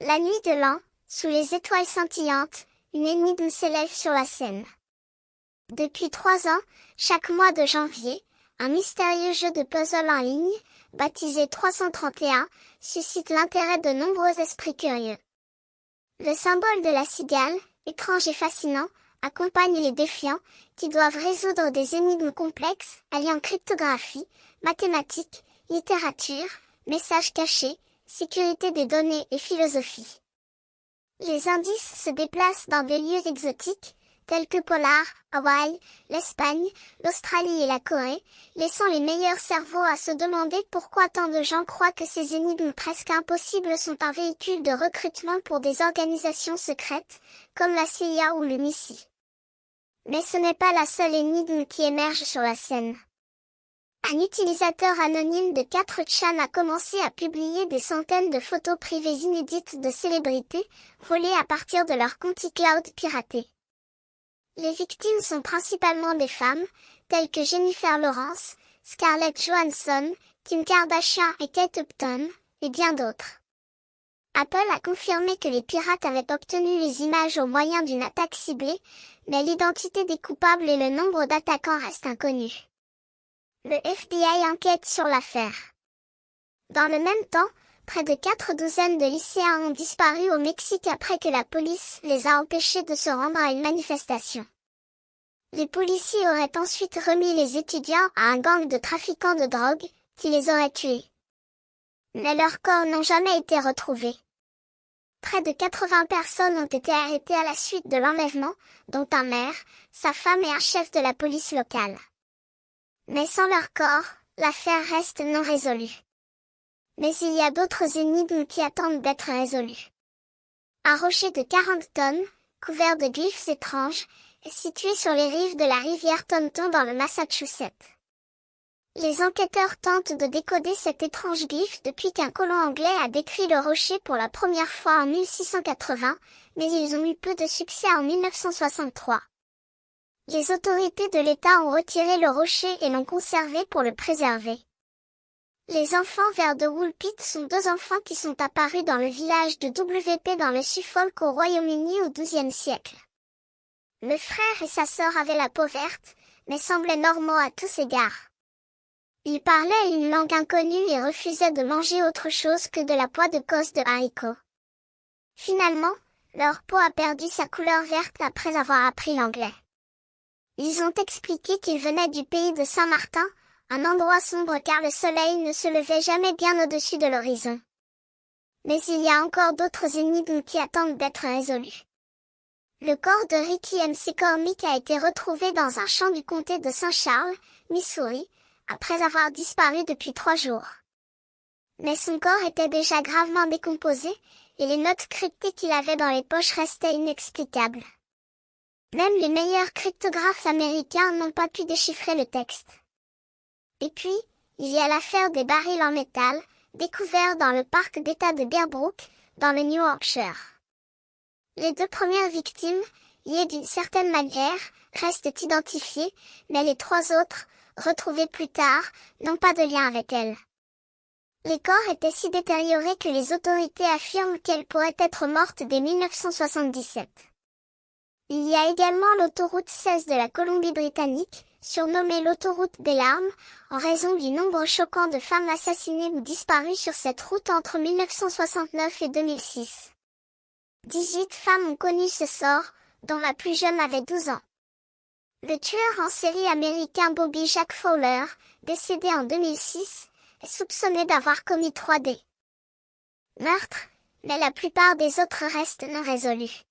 La nuit de l'an, sous les étoiles scintillantes, une énigme s'élève sur la scène. Depuis 3 ans, chaque mois de janvier, un mystérieux jeu de puzzle en ligne, baptisé 331, suscite l'intérêt de nombreux esprits curieux. Le symbole de la cigale, étrange et fascinant, accompagne les défiants, qui doivent résoudre des énigmes complexes, alliant cryptographie, mathématiques, littérature, messages cachés, sécurité des données et philosophie. Les indices se déplacent dans des lieux exotiques, tels que Polar, Hawaï, l'Espagne, l'Australie et la Corée, laissant les meilleurs cerveaux à se demander pourquoi tant de gens croient que ces énigmes presque impossibles sont un véhicule de recrutement pour des organisations secrètes, comme la CIA ou le MI6. Mais ce n'est pas la seule énigme qui émerge sur la scène. Un utilisateur anonyme de 4chan a commencé à publier des centaines de photos privées inédites de célébrités, volées à partir de leur compte iCloud piraté. Les victimes sont principalement des femmes, telles que Jennifer Lawrence, Scarlett Johansson, Kim Kardashian et Kate Upton, et bien d'autres. Apple a confirmé que les pirates avaient obtenu les images au moyen d'une attaque ciblée, mais l'identité des coupables et le nombre d'attaquants restent inconnus. Le FBI enquête sur l'affaire. Dans le même temps, près de 4 douzaines de lycéens ont disparu au Mexique après que la police les a empêchés de se rendre à une manifestation. Les policiers auraient ensuite remis les étudiants à un gang de trafiquants de drogue, qui les aurait tués. Mais leurs corps n'ont jamais été retrouvés. Près de 80 personnes ont été arrêtées à la suite de l'enlèvement, dont un maire, sa femme et un chef de la police locale. Mais sans leur corps, l'affaire reste non résolue. Mais il y a d'autres énigmes qui attendent d'être résolues. Un rocher de 40 tonnes, couvert de glyphes étranges, est situé sur les rives de la rivière Tonton dans le Massachusetts. Les enquêteurs tentent de décoder cet étrange glyphe depuis qu'un colon anglais a décrit le rocher pour la première fois en 1680, mais ils ont eu peu de succès en 1963. Les autorités de l'État ont retiré le rocher et l'ont conservé pour le préserver. Les enfants verts de Woolpit sont 2 enfants qui sont apparus dans le village de WP dans le Suffolk au Royaume-Uni au XIIe siècle. Le frère et sa sœur avaient la peau verte, mais semblaient normaux à tous égards. Ils parlaient une langue inconnue et refusaient de manger autre chose que de la poix de cosse de haricots. Finalement, leur peau a perdu sa couleur verte après avoir appris l'anglais. Ils ont expliqué qu'ils venaient du pays de Saint-Martin, un endroit sombre car le soleil ne se levait jamais bien au-dessus de l'horizon. Mais il y a encore d'autres énigmes qui attendent d'être résolues. Le corps de Ricky McCormick a été retrouvé dans un champ du comté de Saint-Charles, Missouri, après avoir disparu depuis 3 jours. Mais son corps était déjà gravement décomposé, et les notes cryptées qu'il avait dans les poches restaient inexplicables. Même les meilleurs cryptographes américains n'ont pas pu déchiffrer le texte. Et puis, il y a l'affaire des barils en métal, découverts dans le parc d'État de Bearbrook, dans le New Hampshire. Les 2 premières victimes, liées d'une certaine manière, restent identifiées, mais les 3 autres, retrouvées plus tard, n'ont pas de lien avec elles. Les corps étaient si détériorés que les autorités affirment qu'elles pourraient être mortes dès 1977. Il y a également l'autoroute 16 de la Colombie-Britannique, surnommée l'autoroute des larmes, en raison du nombre choquant de femmes assassinées ou disparues sur cette route entre 1969 et 2006. 18 femmes ont connu ce sort, dont la plus jeune avait 12 ans. Le tueur en série américain Bobby Jack Fowler, décédé en 2006, est soupçonné d'avoir commis 3 meurtres, mais la plupart des autres restent non résolus.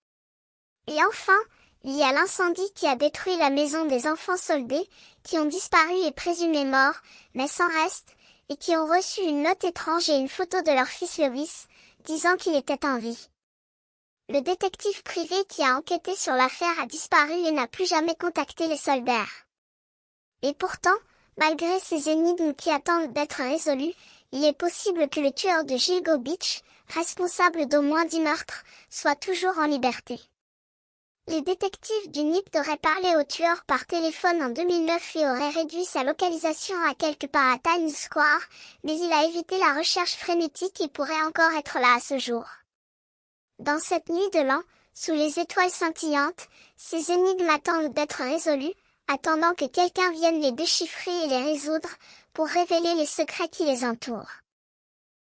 Et enfin, il y a l'incendie qui a détruit la maison des enfants soldés, qui ont disparu et présumés morts, mais sans reste, et qui ont reçu une note étrange et une photo de leur fils Lewis, disant qu'il était en vie. Le détective privé qui a enquêté sur l'affaire a disparu et n'a plus jamais contacté les soldats. Et pourtant, malgré ces énigmes qui attendent d'être résolues, il est possible que le tueur de Gilgo Beach, responsable d'au moins 10 meurtres, soit toujours en liberté. Les détectives du NIPT auraient parlé au tueur par téléphone en 2009 et auraient réduit sa localisation à quelque part à Times Square, mais il a évité la recherche frénétique et pourrait encore être là à ce jour. Dans cette nuit de l'an, sous les étoiles scintillantes, ces énigmes attendent d'être résolues, attendant que quelqu'un vienne les déchiffrer et les résoudre, pour révéler les secrets qui les entourent.